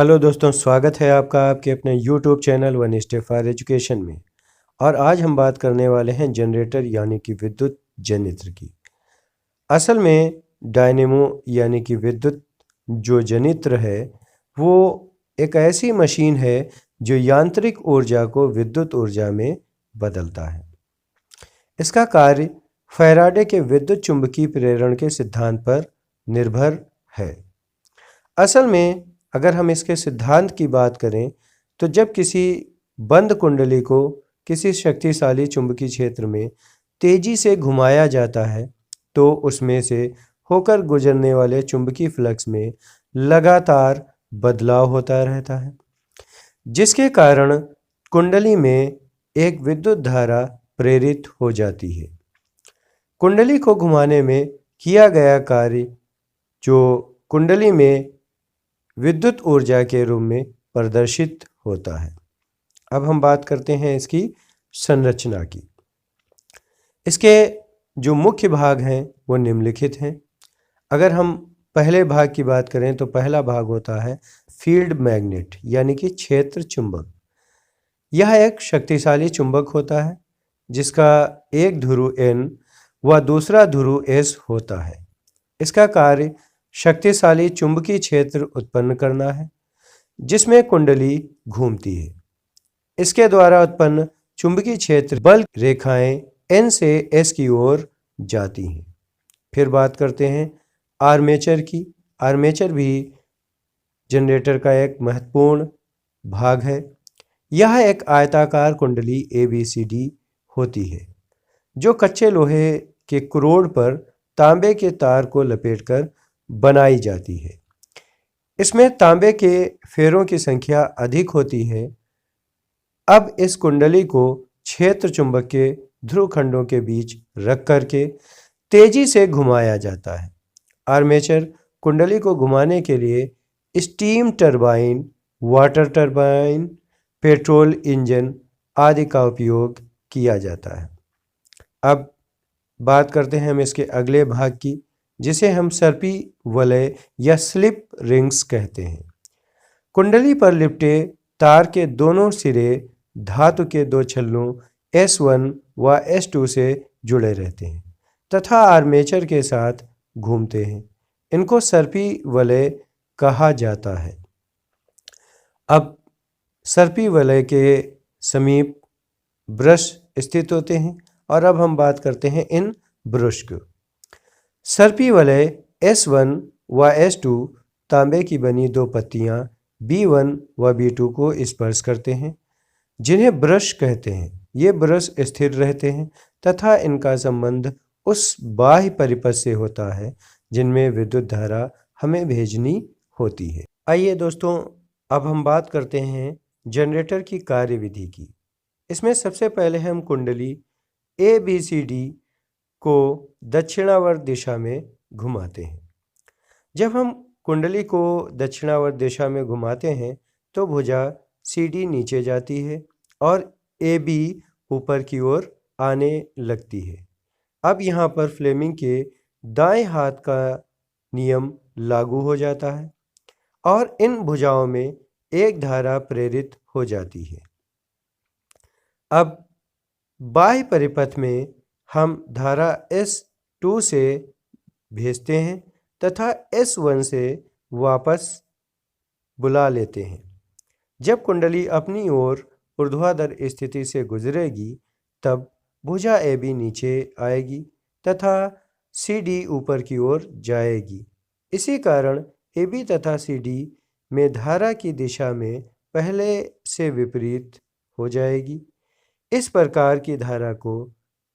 Hello दोस्तों, स्वागत है आपका आपके अपने YouTube channel one step for education में। और आज हम बात करने वाले हैं जनरेटर यानी कि विद्युत जनित्र की। असल में डायनेमो यानी कि विद्युत जो जनित्र है वो एक ऐसी मशीन है जो यांत्रिक ऊर्जा को विद्युत ऊर्जा में बदलता है। इसका कार्य फैराडे के विद्युत चुंबकीय प्रेरण के सिद्धांत पर निर्भर है। असल में अगर हम इसके सिद्धांत की बात करें तो जब किसी बंद कुंडली को किसी शक्तिशाली चुंबकीय क्षेत्र में तेजी से घुमाया जाता है तो उसमें से होकर गुजरने वाले चुंबकीय फ्लक्स में लगातार बदलाव होता रहता है, जिसके कारण कुंडली में एक विद्युत धारा प्रेरित हो जाती है। कुंडली को घुमाने में किया गया कार्य जो कुंडली में विद्युत ऊर्जा के रूप में प्रदर्शित होता है। अब हम बात करते हैं इसकी संरचना की। इसके जो मुख्य भाग हैं वो निम्नलिखित हैं। अगर हम पहले भाग की बात करें तो पहला भाग होता है फील्ड मैग्नेट यानी कि क्षेत्र चुंबक। यह एक शक्तिशाली चुंबक होता है जिसका एक ध्रुव N व दूसरा ध्रुव S होता है। इसका कार्य शक्तिशाली चुंबकीय क्षेत्र उत्पन्न करना है जिसमें कुंडली घूमती है। इसके द्वारा उत्पन्न चुंबकीय क्षेत्र बल रेखाएं N से S की ओर जाती हैं। फिर बात करते हैं आर्मेचर की। आर्मेचर भी जनरेटर का एक महत्वपूर्ण भाग है। यह एक आयताकार कुंडली ABCD होती है जो कच्चे लोहे के क्रोड पर तांबे के तार को लपेटकर बनाई जाती है। इसमें तांबे के फेरों की संख्या अधिक होती है। अब इस कुंडली को क्षेत्र चुंबक के ध्रुव खंडों के बीच रख करके तेजी से घुमाया जाता है। आर्मेचर कुंडली को घुमाने के लिए steam turbine, water turbine, petrol engine आदि का उपयोग किया जाता है। अब बात करते हैं हम इसके अगले भाग की, जिसे हम सर्पी वलय या स्लिप रिंग्स कहते हैं। कुंडली पर लिपटे तार के दोनों सिरे धातु के दो छल्लों S1 व S2 से जुड़े रहते हैं तथा आर्मेचर के साथ घूमते हैं। इनको सर्पी वलय कहा जाता है। अब सर्पी वलय के समीप ब्रश स्थित होते हैं और अब हम बात करते हैं इन ब्रश को। सर्पी वलय S1 व S2 तांबे की बनी दो पत्तियां B1 व B2 को स्पर्श करते हैं जिन्हें ब्रश कहते हैं। ये ब्रश स्थिर रहते हैं तथा इनका संबंध उस बाह्य परिपथ से होता है जिनमें विद्युत धारा हमें भेजनी होती है। आइए दोस्तों, अब हम बात करते हैं जनरेटर की कार्यविधि की। इसमें सबसे पहले हम कुंडली ABCD को दक्षिणावर्त दिशा में घुमाते हैं। जब हम कुंडली को दक्षिणावर्त दिशा में घुमाते हैं तो भुजा CD नीचे जाती है और AB ऊपर की ओर आने लगती है। अब यहाँ पर फ्लेमिंग के दाएं हाथ का नियम लागू हो जाता है और इन भुजाओं में एक धारा प्रेरित हो जाती है। अब बाह्य परिपथ में हम धारा S2 से भेजते हैं तथा S1 से वापस बुला लेते हैं। जब कुंडली अपनी ओर ऊर्ध्वाधर स्थिति से गुजरेगी तब भुजा AB नीचे आएगी तथा CD ऊपर की ओर जाएगी। इसी कारण AB तथा CD में धारा की दिशा में पहले से विपरीत हो जाएगी। इस प्रकार की धारा को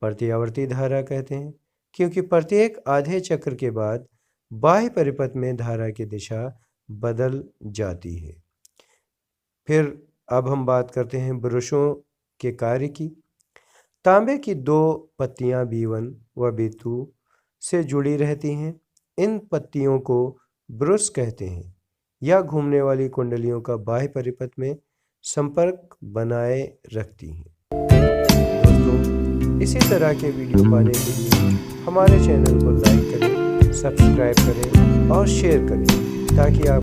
प्रत्यावर्ती धारा कहते हैं क्योंकि प्रत्येक आधे चक्र के बाद बाह्य परिपथ में धारा की दिशा बदल जाती है। फिर अब हम बात करते हैं ब्रशों के कार्य की। तांबे की दो पत्तियां B1 व B2 से जुड़ी रहती हैं। इन पत्तियों को ब्रश कहते हैं या घूमने वाली कुंडलियों का बाह्य परिपथ में संपर्क बनाए रखती हैं। दोस्तों, इसी तरह के वीडियो पाने के लिए हमारे चैनल को लाइक करें, सब्सक्राइब करें और शेयर करें ताकि आप